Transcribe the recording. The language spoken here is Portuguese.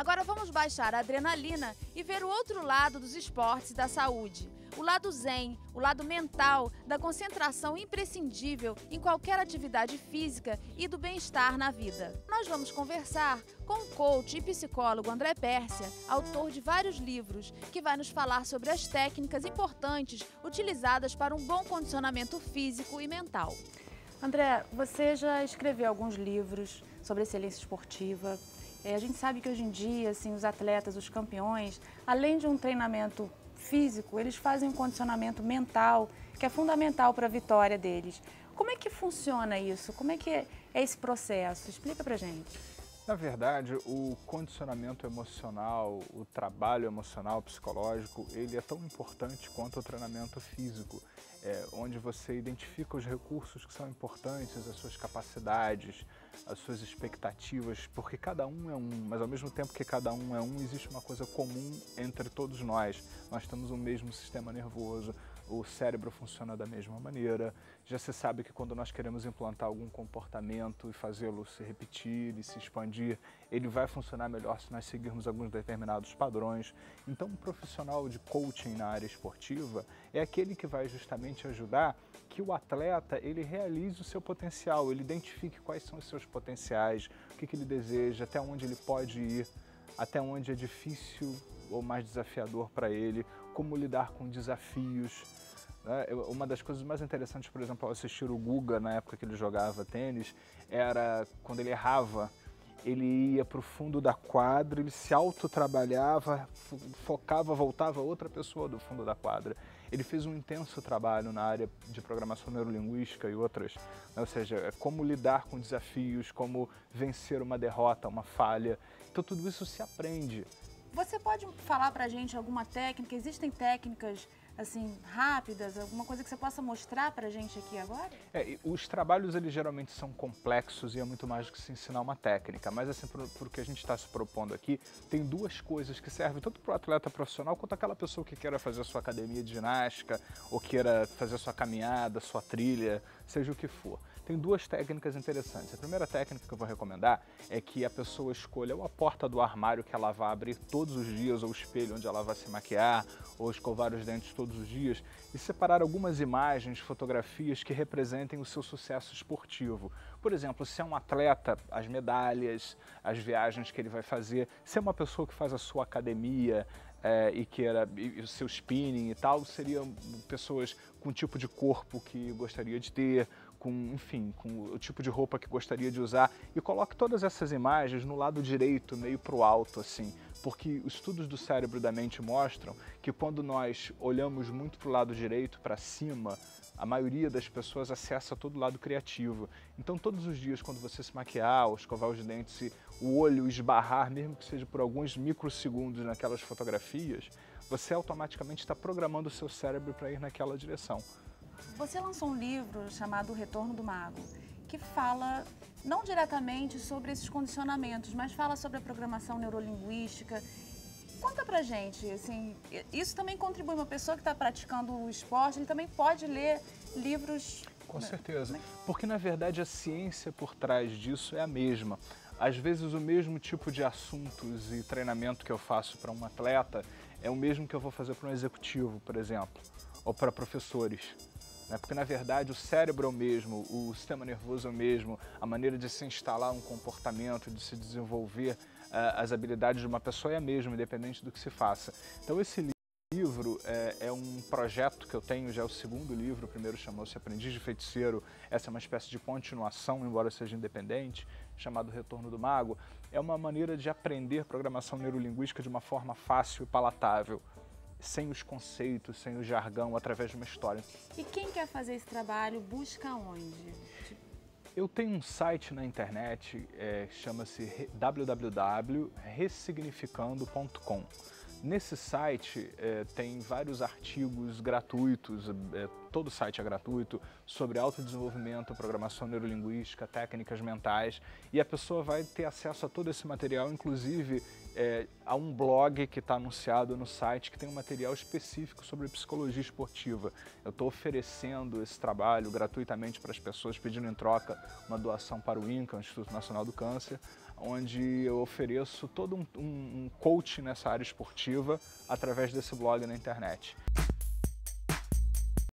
Agora vamos baixar a adrenalina e ver o outro lado dos esportes e da saúde. O lado zen, o lado mental, da concentração imprescindível em qualquer atividade física e do bem-estar na vida. Nós vamos conversar com o coach e psicólogo André Pérsia, autor de vários livros, que vai nos falar sobre as técnicas importantes utilizadas para um bom condicionamento físico e mental. André, você já escreveu alguns livros sobre excelência esportiva. A gente sabe que hoje em dia, assim, os atletas, os campeões, além de um treinamento físico, eles fazem um condicionamento mental, que é fundamental para a vitória deles. Como é que funciona isso? Como é que é esse processo? Explica pra gente. Na verdade, o condicionamento emocional, o trabalho emocional, psicológico, ele é tão importante quanto o treinamento físico, onde você identifica os recursos que são importantes, as suas capacidades, as suas expectativas, porque cada um é um, mas ao mesmo tempo que cada um é um, existe uma coisa comum entre todos nós. Nós temos o mesmo sistema nervoso, o cérebro funciona da mesma maneira. Já se sabe que quando nós queremos implantar algum comportamento e fazê-lo se repetir e se expandir, ele vai funcionar melhor se nós seguirmos alguns determinados padrões. Então, um profissional de coaching na área esportiva é aquele que vai justamente ajudar que o atleta ele realize o seu potencial, ele identifique quais são os seus potenciais, o que ele deseja, até onde ele pode ir, até onde é difícil ou mais desafiador para ele, como lidar com desafios. Uma das coisas mais interessantes, por exemplo, ao assistir o Guga na época que ele jogava tênis, era quando ele errava, ele ia para o fundo da quadra, ele se autotrabalhava, focava, voltava outra pessoa do fundo da quadra. Ele fez um intenso trabalho na área de programação neurolinguística e outras, ou seja, como lidar com desafios, como vencer uma derrota, uma falha. Então tudo isso se aprende. Você pode falar pra gente alguma técnica? Existem técnicas assim rápidas, alguma coisa que você possa mostrar pra gente aqui agora? Os trabalhos eles geralmente são complexos e é muito mais do que se ensinar uma técnica, mas assim, por que a gente está se propondo aqui, tem duas coisas que servem tanto para o atleta profissional quanto aquela pessoa que queira fazer a sua academia de ginástica ou queira fazer a sua caminhada, sua trilha, seja o que for. Tem duas técnicas interessantes. A primeira técnica que eu vou recomendar é que a pessoa escolha ou a porta do armário que ela vai abrir todos os dias, ou o espelho onde ela vai se maquiar, ou escovar os dentes todos os dias, e separar algumas imagens, fotografias que representem o seu sucesso esportivo. Por exemplo, se é um atleta, as medalhas, as viagens que ele vai fazer, se é uma pessoa que faz a sua academia, e o seu spinning e tal, seriam pessoas com o tipo de corpo que gostaria de ter, com o tipo de roupa que gostaria de usar, e coloque todas essas imagens no lado direito, meio para o alto, assim, porque os estudos do cérebro e da mente mostram que quando nós olhamos muito para o lado direito, para cima, a maioria das pessoas acessa todo o lado criativo. Então, todos os dias, quando você se maquiar ou escovar os dentes e o olho esbarrar, mesmo que seja por alguns microsegundos naquelas fotografias, você automaticamente está programando o seu cérebro para ir naquela direção. Você lançou um livro chamado O Retorno do Mago, que fala não diretamente sobre esses condicionamentos, mas fala sobre a programação neurolinguística. Conta pra gente, assim, isso também contribui, uma pessoa que está praticando o esporte, ele também pode ler livros... Com certeza, porque na verdade a ciência por trás disso é a mesma. Às vezes o mesmo tipo de assuntos e treinamento que eu faço para um atleta é o mesmo que eu vou fazer para um executivo, por exemplo, ou para professores. Porque na verdade o cérebro é o mesmo, o sistema nervoso é o mesmo, a maneira de se instalar um comportamento, de se desenvolver as habilidades de uma pessoa é a mesma, independente do que se faça. Então esse livro é um projeto que eu tenho, já é o segundo livro, o primeiro chamou-se Aprendiz de Feiticeiro, essa é uma espécie de continuação, embora seja independente, chamado Retorno do Mago. É uma maneira de aprender programação neurolinguística de uma forma fácil e palatável, sem os conceitos, sem o jargão, através de uma história. E quem quer fazer esse trabalho, busca onde? Eu tenho um site na internet, chama-se www.ressignificando.com. Nesse site tem vários artigos gratuitos, todo o site é gratuito, sobre autodesenvolvimento, programação neurolinguística, técnicas mentais, e a pessoa vai ter acesso a todo esse material, inclusive a um blog que está anunciado no site que tem um material específico sobre psicologia esportiva. Eu estou oferecendo esse trabalho gratuitamente para as pessoas, pedindo em troca uma doação para o INCA, o Instituto Nacional do Câncer, onde eu ofereço todo um coach nessa área esportiva através desse blog na internet.